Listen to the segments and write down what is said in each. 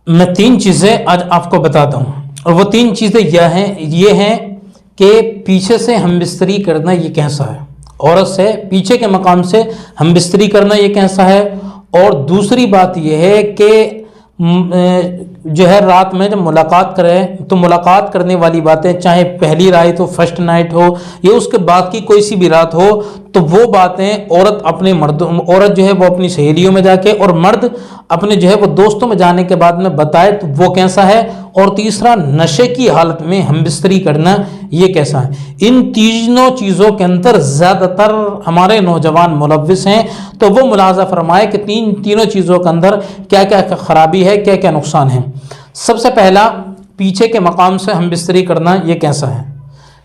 میں 3 چیزیں آج آپ کو بتاتا ہوں، اور وہ 3 چیزیں یہ ہیں کہ پیچھے سے ہم بستری کرنا یہ کیسا ہے، عورت سے پیچھے کے مقام سے ہم بستری کرنا یہ کیسا ہے، اور دوسری بات یہ ہے کہ جو ہے رات میں جب ملاقات کریں تو ملاقات کرنے والی باتیں، چاہے پہلی رات ہو، فرسٹ نائٹ ہو، یا اس کے بعد کی کوئی سی بھی رات ہو، تو وہ باتیں عورت جو ہے وہ اپنی سہیلیوں میں جا کے، اور مرد اپنے جو ہے وہ دوستوں میں جانے کے بعد میں بتائے تو وہ کیسا ہے، اور تیسرا نشے کی حالت میں ہم بستری کرنا یہ کیسا ہے۔ ان تینوں چیزوں کے اندر زیادہ تر ہمارے نوجوان ملوث ہیں، تو وہ ملاحظہ فرمائے کہ تینوں چیزوں کے اندر کیا کیا خرابی ہے، کیا کیا نقصان ہے۔ سب سے پہلا، پیچھے کے مقام سے ہم بستری کرنا یہ کیسا ہے۔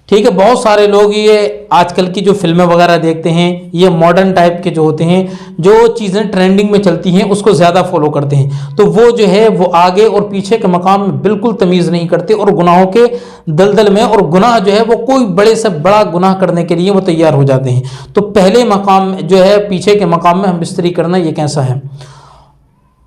ٹھیک ہے، بہت سارے لوگ یہ آج کل کی جو فلمیں وغیرہ دیکھتے ہیں، یہ ماڈرن ٹائپ کے جو ہوتے ہیں، جو چیزیں ٹرینڈنگ میں چلتی ہیں اس کو زیادہ فالو کرتے ہیں، تو وہ جو ہے وہ آگے اور پیچھے کے مقام میں بالکل تمیز نہیں کرتے، اور گناہوں کے دلدل میں، اور گناہ جو ہے وہ کوئی بڑے سے بڑا گناہ کرنے کے لیے وہ تیار ہو جاتے ہیں۔ تو پہلے مقام جو ہے پیچھے کے مقام میں ہم بستری کرنا یہ کیسا ہے۔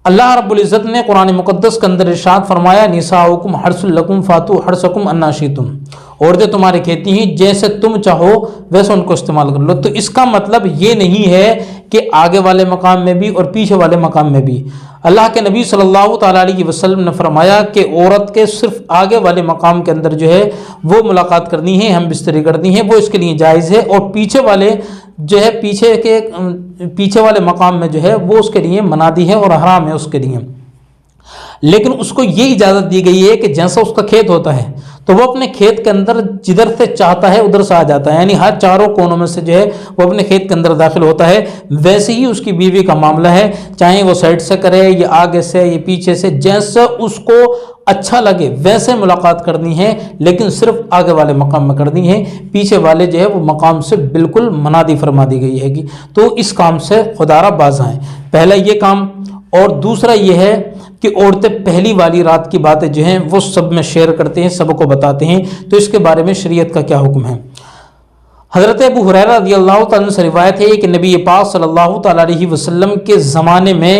اللہ رب العزت نے قرآن مقدس کے اندر ارشاد فرمایا، نساؤکم حرث لکم فاتوا حرثکم انا شئتم، عورتیں تمہاری کھیتی ہیں، جیسے تم چاہو ویسے ان کو استعمال کر لو۔ تو اس کا مطلب یہ نہیں ہے کہ آگے والے مقام میں بھی اور پیچھے والے مقام میں بھی۔ اللہ کے نبی صلی اللہ تعالیٰ علیہ وسلم نے فرمایا کہ عورت کے صرف آگے والے مقام کے اندر جو ہے وہ ملاقات کرنی ہے، ہم بستری کرنی ہے، وہ اس کے لیے جائز ہے، اور پیچھے والے جو ہے پیچھے والے مقام میں جو ہے وہ اس کے لیے منادی ہے اور حرام ہے اس کے لیے۔ لیکن اس کو یہ اجازت دی گئی ہے کہ جیسا اس کا کھیت ہوتا ہے تو وہ اپنے کھیت کے اندر جدھر سے چاہتا ہے ادھر سے آ جاتا ہے، یعنی ہر چاروں کونوں میں سے جو ہے وہ اپنے کھیت کے اندر داخل ہوتا ہے۔ ویسے ہی اس کی بیوی کا معاملہ ہے، چاہے وہ سائڈ سے کرے یا آگے سے یا پیچھے سے، جیسا اس کو اچھا لگے ویسے ملاقات کرنی ہے، لیکن صرف آگے والے مقام میں کرنی ہے، پیچھے والے جو ہے وہ مقام سے بالکل منادی فرما دی گئی ہے گی۔ تو اس کام سے خدارہ باز آئیں، پہلا یہ کام۔ اور دوسرا یہ ہے کہ عورتیں پہلی والی رات کی باتیں جو ہیں وہ سب میں شیئر کرتے ہیں، سب کو بتاتے ہیں، تو اس کے بارے میں شریعت کا کیا حکم ہے۔ حضرت ابو ہریرہ رضی اللہ تعالیٰ عنہ سے روایت ہے کہ نبی پاک صلی اللہ تعالیٰ علیہ وسلم کے زمانے میں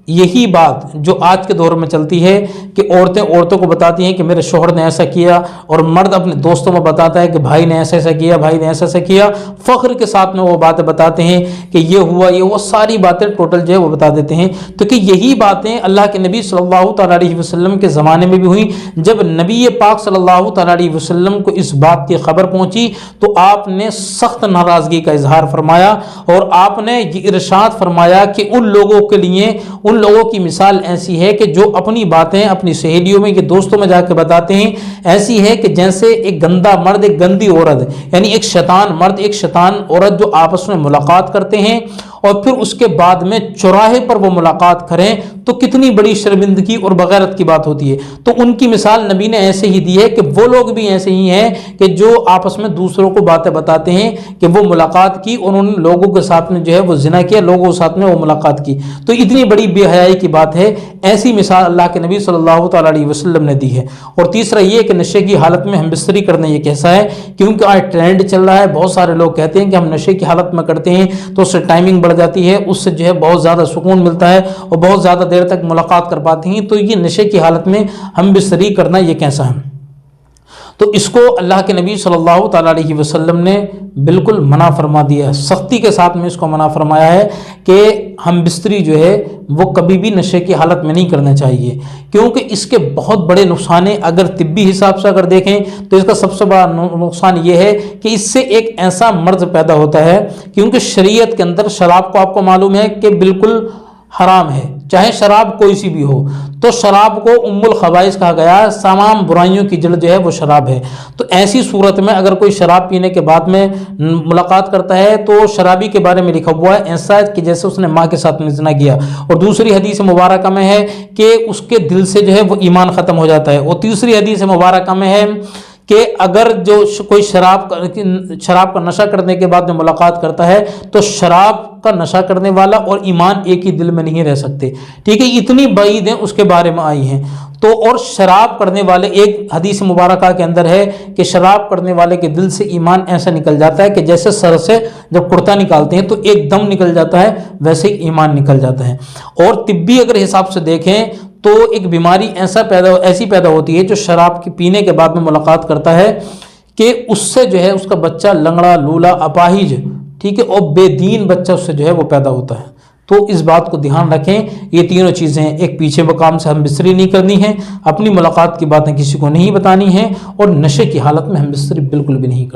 یہی بات جو آج کے دور میں چلتی ہے کہ عورتوں کو بتاتی ہیں کہ میرے شوہر نے ایسا کیا، اور مرد اپنے دوستوں میں بتاتا ہے کہ بھائی نے ایسا کیا، بھائی نے ایسا کیا، فخر کے ساتھ میں وہ باتیں بتاتے ہیں کہ یہ ہوا، ساری باتیں ٹوٹل جو ہے وہ بتا دیتے ہیں۔ تو کہ یہی باتیں اللہ کے نبی صلی اللہ تعالیٰ علیہ وسلم کے زمانے میں بھی ہوئی۔ جب نبی پاک صلی اللہ تعالیٰ علیہ وسلم کو اس بات کی خبر پہنچی تو آپ نے سخت ناراضگی کا اظہار فرمایا، اور آپ نے یہ ارشاد فرمایا کہ ان لوگوں کی مثال ایسی ہے کہ جو اپنی باتیں اپنی سہیلیوں میں یا دوستوں میں جا کے بتاتے ہیں، ایسی ہے کہ جیسے ایک گندا مرد ایک گندی عورت، یعنی ایک شیطان مرد ایک شیطان عورت جو آپس میں ملاقات کرتے ہیں اور پھر اس کے بعد میں چوراہے پر وہ ملاقات کریں تو کتنی بڑی شرمندگی اور بغیرت کی بات ہوتی ہے۔ تو ان کی مثال نبی نے ایسے ہی دی ہے کہ وہ لوگ بھی ایسے ہی ہیں کہ جو آپس میں دوسروں کو باتیں بتاتے ہیں کہ وہ ملاقات کی، اور ان لوگوں کے ساتھ میں جو ہے وہ زنا کیا، لوگوں کے ساتھ میں وہ ملاقات کی۔ تو اتنی بڑی بے حیائی کی بات ہے، ایسی مثال اللہ کے نبی صلی اللہ تعالیٰ علیہ وسلم نے دی ہے۔ اور تیسرا یہ کہ نشے کی حالت میں ہم بستری کرنا یہ کیسا ہے، کیونکہ آج ٹرینڈ چل رہا ہے، بہت سارے لوگ کہتے ہیں کہ ہم نشے کی حالت میں کرتے ہیں تو اس سے ٹائمنگ بڑھ جاتی ہے، اس سے جو ہے بہت زیادہ سکون ملتا ہے اور بہت زیادہ دیر تک ملاقات کر پاتے ہیں۔ تو یہ نشے کی حالت میں ہم بستری کرنا یہ کیسا ہے؟ تو اس کو اللہ کے نبی صلی اللہ تعالیٰ علیہ وسلم نے بالکل منع فرما دیا ہے، سختی کے ساتھ میں اس کو منع فرمایا ہے کہ ہم بستری جو ہے وہ کبھی بھی نشے کی حالت میں نہیں کرنا چاہیے، کیونکہ اس کے بہت بڑے نقصان ہیں۔ اگر طبی حساب سے اگر دیکھیں تو اس کا سب سے بڑا نقصان یہ ہے کہ اس سے ایک ایسا مرض پیدا ہوتا ہے، کیونکہ شریعت کے اندر شراب کو آپ کو معلوم ہے کہ بالکل حرام ہے، چاہے شراب کوئی سی بھی ہو، تو شراب کو ام الخبائث کہا گیا، تمام برائیوں کی جڑ جو ہے وہ شراب ہے۔ تو ایسی صورت میں اگر کوئی شراب پینے کے بعد میں ملاقات کرتا ہے تو شرابی کے بارے میں لکھا ہوا ہے ایسا کہ جیسے اس نے ماں کے ساتھ میں زنا کیا، اور دوسری حدیث مبارکہ میں ہے کہ اس کے دل سے جو ہے وہ ایمان ختم ہو جاتا ہے، اور تیسری حدیث مبارکہ میں ہے کہ اگر جو کوئی شراب کا نشہ کرنے کے بعد میں ملاقات کرتا ہے تو شراب کا نشہ کرنے والا اور ایمان ایک ہی دل میں نہیں رہ سکتے۔ ٹھیک ہے، اتنی بعیدیں اس کے بارے میں آئی ہیں۔ تو اور شراب کرنے والے، ایک حدیث مبارکہ کے اندر ہے کہ شراب کرنے والے کے دل سے ایمان ایسا نکل جاتا ہے کہ جیسے سر سے جب کرتا نکالتے ہیں تو ایک دم نکل جاتا ہے، ویسے ہی ایمان نکل جاتا ہے۔ اور طبی اگر حساب سے دیکھیں تو ایک بیماری ایسی پیدا ہوتی ہے جو شراب کے پینے کے بعد میں ملاقات کرتا ہے کہ اس سے جو ہے اس کا بچہ لنگڑا لولا اپاہج، ٹھیک ہے، اور بے دین بچہ اس سے جو ہے وہ پیدا ہوتا ہے۔ تو اس بات کو دھیان رکھیں، یہ تینوں چیزیں، ایک پیچھے مقام سے ہم بستری نہیں کرنی ہے، اپنی ملاقات کی باتیں کسی کو نہیں بتانی ہیں، اور نشے کی حالت میں ہم بستری بالکل بھی نہیں کرنی۔